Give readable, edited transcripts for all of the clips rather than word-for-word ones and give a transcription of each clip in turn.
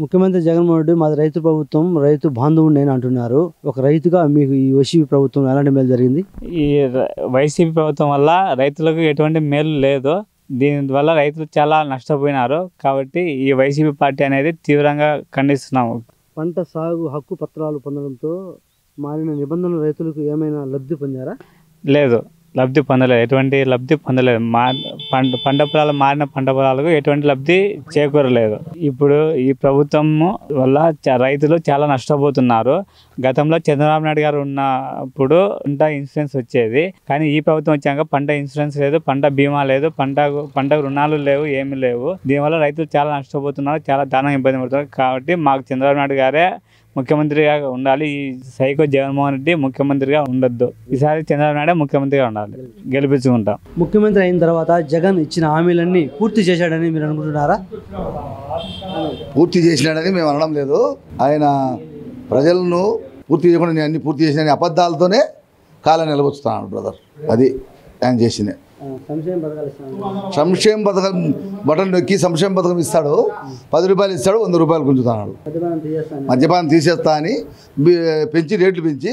ముఖ్యమంత్రి జగన్మోహన్ రెడ్డి మాది రైతు ప్రభుత్వం, రైతు బాంధవుడు నేను అంటున్నారు. ఒక రైతుగా మీకు ఈ వైసీపీ ప్రభుత్వం ఎలాంటి మేలు జరిగింది? ఈ వైసీపీ ప్రభుత్వం వల్ల రైతులకు ఎటువంటి మేలు లేదు. దీనివల్ల రైతులు చాలా నష్టపోయినారు. కాబట్టి ఈ వైసీపీ పార్టీ అనేది తీవ్రంగా ఖండిస్తున్నాము. పంట సాగు హక్కు పత్రాలు పొందడంతో మారిన నిబంధనలు రైతులకు ఏమైనా లబ్ధి పొందారా? లేదు, లబ్ధి పొందలేదు. ఎటువంటి లబ్ధి పొందలేదు. పంట పొలాలు మారిన పంట పొలాలకు ఎటువంటి లబ్ధి చేకూరలేదు. ఇప్పుడు ఈ ప్రభుత్వం వల్ల రైతులు చాలా నష్టపోతున్నారు. గతంలో చంద్రబాబు నాయుడు గారు ఉన్నప్పుడు పంట ఇన్సూరెన్స్ వచ్చేది. కానీ ఈ ప్రభుత్వం వచ్చాక పంట ఇన్సూరెన్స్ లేదు, పంట బీమా లేదు, పంట రుణాలు లేవు, ఏమీ లేవు. దీనివల్ల రైతులు చాలా నష్టపోతున్నారు, చాలా దారుణంగా ఇబ్బంది పడుతున్నారు. కాబట్టి మాకు చంద్రబాబు నాయుడు గారే ముఖ్యమంత్రిగా ఉండాలి. ఈ సైకో జగన్మోహన్ రెడ్డి ముఖ్యమంత్రిగా ఉండొద్దు. ఈసారి చంద్రబాబు నాయుడు ముఖ్యమంత్రిగా ఉండాలి. గెలిపించుకుంటాం. ముఖ్యమంత్రి అయిన తర్వాత జగన్ ఇచ్చిన హామీలన్నీ పూర్తి చేశాడని మీరు అనుకుంటున్నారా? పూర్తి చేసినాడని మేము అనడం లేదు. ఆయన ప్రజలను పూర్తి చేయకుండా నేను అన్ని పూర్తి చేసిన అబద్ధాలతోనే కాలం నిలబొచ్చుతున్నాడు బ్రదర్. అది ఆయన చేసింది. సంక్షేమ పథకం బటన్ నొక్కి సంక్షేమ పథకం ఇస్తాడు, 10 రూపాయలు ఇస్తాడు, 100 రూపాయలు గుంజుతున్నాడు. మద్యపానం తీసేస్తా అని పెంచి రేట్లు పెంచి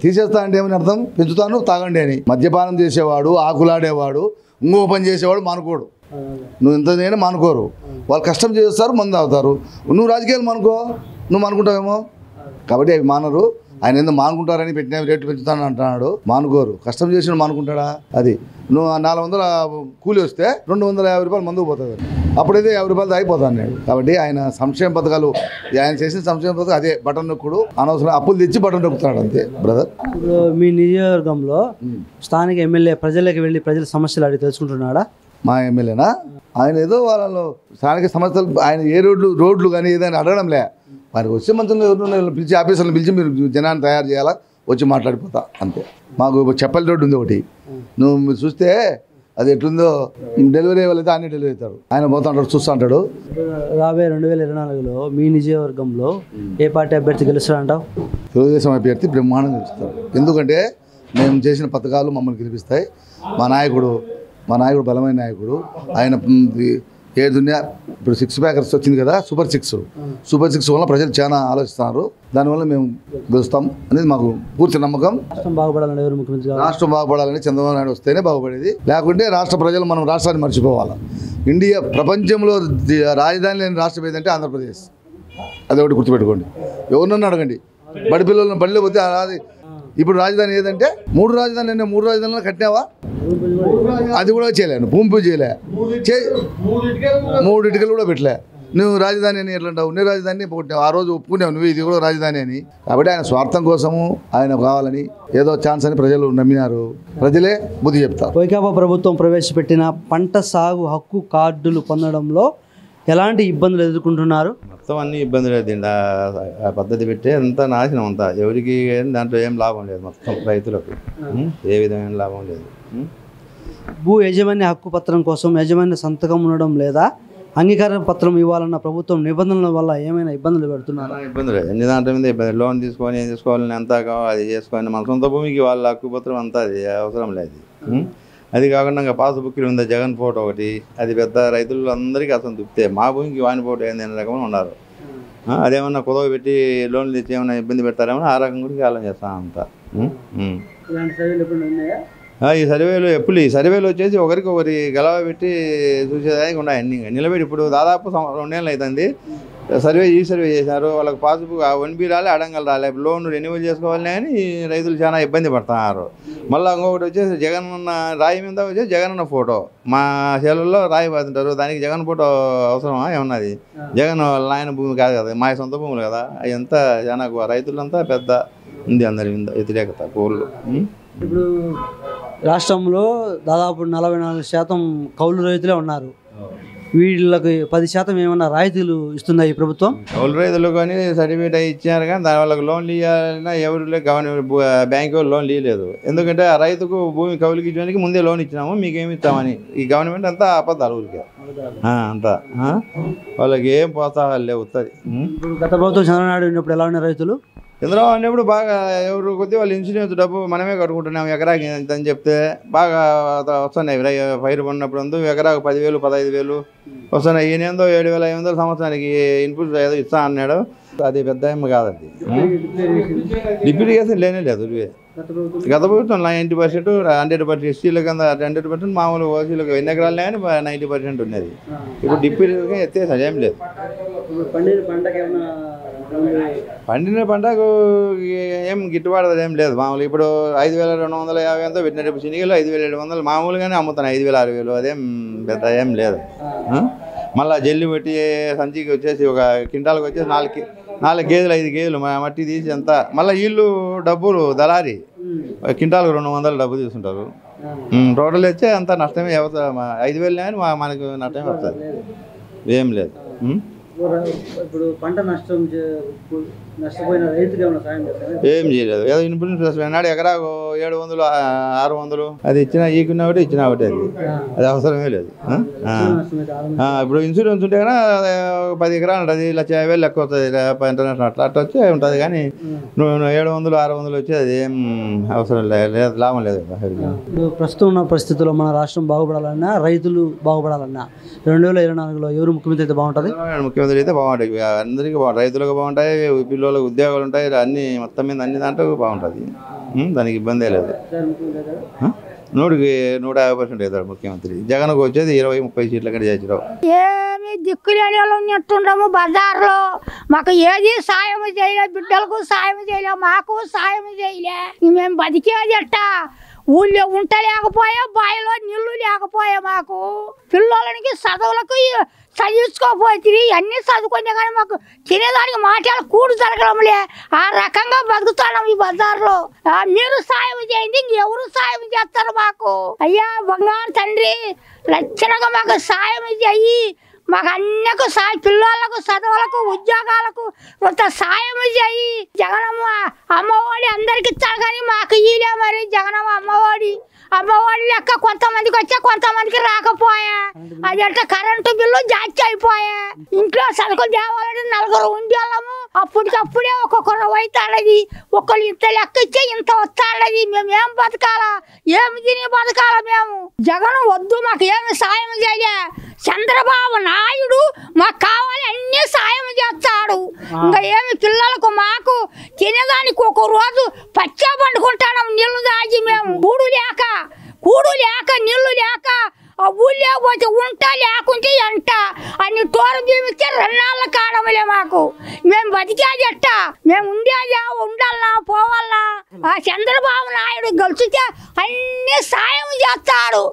తీసేస్తా అంటే ఏమని అర్థం? పెంచుతాను తాగండి అని. మద్యపానం చేసేవాడు, ఆకులాడేవాడు, ఇంకో పని చేసేవాడు మానుకోడు. నువ్వు ఇంత నేను మానుకోరు. వాళ్ళు కష్టం చేస్తారు, మందు తాగుతారు. నువ్వు రాజకీయాలు మానుకో, నువ్వు మానుకుంటావేమో. కాబట్టి అవి మానరు. ఆయన ఎందుకు మానుకుంటారని పెట్టిన రేట్లు పెంచుతాను అంటున్నాడు. మానుకోరు. కష్టం చేసిన మానుకుంటాడా? అది నువ్వు 400 కూలి వస్తే 250 రూపాయలు మందుకు పోతుంది. అప్పుడైతే 50 రూపాయలు తాగిపోతాను నేను. కాబట్టి ఆయన సంక్షేమ పథకాలు, ఆయన చేసిన సంక్షేమ పథకం అదే బటన్ నొక్కుడు. అనవసరం అప్పులు తెచ్చి బటన్ నొక్కుతున్నాడు అంతే బ్రదర్. ఇప్పుడు మీ నియోజకవర్గంలో స్థానిక ఎమ్మెల్యే ప్రజలకు వెళ్ళి ప్రజల సమస్యలు అడిగి తెలుసుకుంటున్నాడా? మా ఎమ్మెల్యేనా? ఆయన ఏదో వాళ్ళు స్థానిక సమస్యలు, ఆయన ఏ రోడ్లు కానీ ఏదైనా అడగడంలే. వారికి వచ్చే మంత్రులు ఎవరు పిలిచి, ఆఫీసర్లను పిలిచి మీరు జనాన్ని తయారు చేయాలా, వచ్చి మాట్లాడిపోతా అంతే. మాకు చెప్పల్ రోడ్డు ఉంది ఒకటి, నువ్వు చూస్తే అది ఎట్లుందో. డెలివరీ వాళ్ళైతే అన్ని డెలివరీ అవుతాడు. ఆయన పోతా ఉంటాడు, చూస్తూ ఉంటాడు. రాబోయే 2024లో మీ నియోజకవర్గంలో ఏ పార్టీ అభ్యర్థి గెలుస్తాడంటావు? తెలుగుదేశం అభ్యర్థి బ్రహ్మాండంగా గెలుస్తాడు. ఎందుకంటే మేము చేసిన పథకాలు మమ్మల్ని గెలిపిస్తాయి. మా నాయకుడు బలమైన నాయకుడు. ఆయన ఏదున్నా ఇప్పుడు 6 ప్యాకర్స్ వచ్చింది కదా, సూపర్ సిక్స్ వల్ల ప్రజలు చాలా ఆలోచిస్తున్నారు. దానివల్ల మేము గెలుస్తాం అనేది మాకు పూర్తి నమ్మకం. రాష్ట్రం బాగుపడాలని చంద్రబాబు నాయుడు వస్తేనే బాగుపడేది. లేకుంటే రాష్ట్ర ప్రజలు మనం రాష్ట్రాన్ని మర్చిపోవాలి. ఇండియా ప్రపంచంలో రాజధాని లేని రాష్ట్రం ఏదంటే ఆంధ్రప్రదేశ్. అదొకటి గుర్తుపెట్టుకోండి. ఎవరినన్నా అడగండి, బడి పిల్లలను బడిలో పోతే ఇప్పుడు రాజధాని ఏదంటే 3 రాజధానులు 3 రాజధానులు కట్టినావా? అది కూడా చేయలేను. భూమి పూజ చేయలే, 3 ఇటుకలు కూడా పెట్టలే. నువ్వు రాజధాని అని ఎట్లా అంటావు? నీ రాజధాని పుట్టినావు, ఆ రోజు ఒప్పుకున్నావు నువ్వు ఇది కూడా రాజధాని అని. కాబట్టి ఆయన స్వార్థం కోసము, ఆయన కావాలని ఏదో ఛాన్స్ అని ప్రజలు నమ్మినారు. ప్రజలే బుద్ధి చెప్తారు. వైకాపా ప్రభుత్వం ప్రవేశపెట్టిన పంట సాగు హక్కు కార్డులు పొందడంలో ఎలాంటి ఇబ్బందులు ఎదుర్కొంటున్నారు? మొత్తం అన్ని ఇబ్బందులు లేదు. ఆ పద్ధతి పెట్టి అంతా నాశనం, అంతా ఎవరికి దాంట్లో ఏం లాభం లేదు. మొత్తం రైతులకు ఏ విధమైన లాభం లేదు. భూ యజమాని హక్కు పత్రం కోసం యజమాని సంతకం ఉండడం లేదా అంగీకార పత్రం ఇవ్వాలన్న ప్రభుత్వం నిబంధనల వల్ల ఏమైనా ఇబ్బందులు పెడుతున్నారు? ఇబ్బందులు అన్ని దాంట్లో మీద ఇబ్బంది. లోన్ తీసుకొని ఏం చేసుకోవాలని అంతా అది చేసుకొని మన సొంత భూమికి వాళ్ళ హక్కు పత్రం అంతా అది అవసరం లేదు. అది కాకుండా ఇంకా పాస్బుక్లు ఉంది, జగన్ ఫోటో ఒకటి, అది పెద్ద రైతులు అందరికీ అసలు దుప్తే. మా భూమికి వాని ఫోటో ఏంది అనే రకమైన ఉన్నారు. అదేమన్నా కుదవ పెట్టి లోన్లు తెచ్చి ఏమైనా ఇబ్బంది పెడతారేమో ఆ రకం కూడా ఆలోచన చేస్తాం అంతా. ఈ సర్వేలు వచ్చేసి ఒకరికి గెలవ పెట్టి చూసేదానికి ఉన్నాయి. అన్ని నిలబెట్టి ఇప్పుడు దాదాపు 2 ఏళ్ళు అవుతుంది ఈ సర్వే చేశారు. వాళ్ళకి పాస్బుక్ 1B రాలే, అడంగలు రాలే. లోన్ రెన్యువల్ చేసుకోవాలని అని రైతులు చాలా ఇబ్బంది పడుతున్నారు. మళ్ళీ ఇంకొకటి వచ్చేసి జగన్ అన్న రాయి మీద వచ్చేసి జగన్ అన్న ఫోటో మా చేతుల్లో రాయి పోతుంటారు. దానికి జగన్ ఫోటో అవసరమా ఏమన్నది? జగన్ వాళ్ళ ఆయన భూమి కాదు కదా, మా సొంత భూములు కదా. అదంతా చాలా రైతులంతా పెద్ద ఉంది అందరి వ్యతిరేకత కోళ్ళు. ఇప్పుడు రాష్ట్రంలో దాదాపు 44% కౌలు రైతులే ఉన్నారు. వీళ్ళకి 10% ఏమన్నా రాయితీలు ఇస్తుందా ఈ ప్రభుత్వం? కౌలు రైతులు కానీ సర్టిఫికేట్ ఇచ్చారు, కానీ దాని వాళ్ళకి లోన్లు ఇవ్వాలన్నా ఎవరు గవర్నమెంట్ బ్యాంక్ వాళ్ళు లోన్లు ఇవ్వలేదు. ఎందుకంటే ఆ రైతుకు భూమి కౌలుకి ఇచ్చడానికి ముందే లోన్ ఇచ్చినాము, మీకేమి ఇస్తామని. ఈ గవర్నమెంట్ అంతా అబద్ధాలు ఊరికే అంతా. వాళ్ళకి ఏం ప్రోత్సాహాలు లేవు. గత ప్రభుత్వం చంద్రబాబు నాయుడు ఉన్నప్పుడు ఎలా ఉన్న రైతులు చంద్రబాబు అనేప్పుడు బాగా ఎవరు కొద్ది వాళ్ళు ఇన్సూరెన్స్ డబ్బు మనమే కట్టుకుంటున్నాం ఎకరాకి ఎంత అని చెప్తే బాగా వస్తున్నాయి పైరు పడినప్పుడు ఎకరాకు 10,000 15,000 వస్తున్నాయి. ఈయనేందో 7,500 సంవత్సరానికి ఇన్పుట్ ఏదో ఇస్తా అన్నాడు. అది పెద్ద ఏం కాదండి. డిప్యూటేషన్ లేనే లేదు. గత ప్రభుత్వం 90%, 100% ఎస్సీల కింద 100%, మామూలు ఓసీలకు ఎన్ని ఎకరాలు కానీ 90% ఉన్నది. ఇప్పుడు డిప్యూటేషన్ ఎత్తేసి అదేం లేదు. పండిన పంటకు ఏం గిట్టుబాటు ఏం లేదు. మామూలు ఇప్పుడు 5,250 ఎంతో పెట్టినట్టు శనిగలు 5,700 మామూలుగానే అమ్ముతున్నాయి. 5,000 6,000 అదేం పెద్ద ఏం లేదు. మళ్ళీ జల్లి పెట్టి సంచికి వచ్చేసి ఒక క్వింటాల్కి వచ్చేసి 4 గేదెలు 5 గేదెలు మట్టి తీసి అంతా మళ్ళీ వీళ్ళు డబ్బులు దళారి క్వింటాల్కి 200 డబ్బు తీసుకుంటారు. టోటల్ వచ్చే అంత నష్టమే 5,000 కానీ మనకు నష్టమే వస్తుంది. ఏం లేదు. ఇప్పుడు పంట నష్టపోయిన రైతుకి ఏమైనా సాయం చేస్తారు? ఏం చేయలేదు. ఏదో ఇన్సూరెన్స్ అన్నాడు ఎకరాకు 700 600 అది ఇచ్చినా ఈకున్నా ఒకటి ఇచ్చినా ఒకటి అది అవసరమే లేదు. ఇప్పుడు ఇన్సూరెన్స్ ఉంటే కన్నా 10 ఎకరాలు ఉంటుంది 1,50,000 లెక్క వస్తుంది ఇంటర్నేషనల్ అట్లా వచ్చే ఉంటుంది. కానీ 700 600 వచ్చేది ఏం అవసరం లేదు, లాభం లేదు. ఇప్పుడు ప్రస్తుతం ఉన్న పరిస్థితుల్లో మన రాష్ట్రం బాగుపడాలన్నా రైతులు బాగుపడాలన్నా 2024లో ఎవరు ముఖ్యమంత్రి అయితే బాగుంటుంది? ముఖ్యమంత్రి అయితే బాగుంటాయి. అందరికీ బాగుంటాయి. రైతులకు బాగుంటాయి, పిల్లలకు ఉద్యోగాలు ఉంటాయి, అన్ని మొత్తం మీద అన్ని దాంట్లో బాగుంటుంది. దానికి ఇబ్బందే లేదు. 100కి 150% అవుతాడు ముఖ్యమంత్రి. జగన్కు వచ్చేది 20-30 సీట్ల కంటే చేసిరావు. ఏమి దిక్కులేని వాళ్ళు ఉన్నట్టుండము బజార్లో. మాకు ఏది సాయం చేయలే, బిడ్డలకు సాయం చేయలే, మాకు సాయం చేయలే. మేము బతికేది ఎట్టా? ఊళ్ళో ఉంట లేకపోయా, బావిలో నీళ్లు లేకపోయా. మాకు పిల్లలకి చదువులకు చదివించుకోపోతే అన్నీ చదువుకునే కానీ మాకు తినేదానికి మాటలు కూడు జరగడంలే. ఆ రకంగా బతుకుతున్నాం ఈ బజార్లో. మీరు సాయం చేయండి, ఇంకెవరు సాయం చేస్తారు మాకు? అయ్యా బంగారు తండ్రి లక్షణంగా మాకు సాయం చెయ్యి. మాకు అన్నకు పిల్లలకు చదువులకు ఉద్యోగాలకు కొంత సాయం చెయ్యి. జగనమ్మ అమ్మఒడి అందరికి ఇచ్చారు కానీ మాకు ఇలే. మరి జగనమ్మ అమ్మఒడి లెక్క కొంతమందికి వచ్చా కొంతమందికి రాకపోయా. అదంటే కరెంటు బిల్లు జాస్తి అయిపోయా. ఇంట్లో సరుకులు తేవాలంటే 4 ఉండేవాళ్ళము. అప్పటికప్పుడే ఒక్కొక్కరు అవుతాడది. ఒకళ్ళు ఇంత లెక్క ఇచ్చే ఇంత వస్తాడది. మేము ఏం బతకాలా? ఏమి తిని బతకాలా మేము? జగన్ వద్దు, మాకు ఏమి సాయం చేయలే. చంద్రబాబు నాయుడు మాకు కావాలి అన్ని సాయం చేస్తాడు. ఇంకా ఏమి పిల్లలకు మాకు తినేదానికి ఒక రోజు పచ్చా పండుకుంటాం నీళ్లు దాగి. మేము కూడు లేక నీళ్లు లేక ఊళ్ళో పోతే ఉంటా లేకుంటే ఎంట అన్ని టోరు బీమిస్తే 2 నాళ్ళ కాడములే మాకు. మేము బతికేది ఎట్టా? మేము ఉండేది ఉండాలన్నా పోవాలన్నా? ఆ చంద్రబాబు నాయుడు గెలిచితే అన్ని సాయం చేస్తాడు.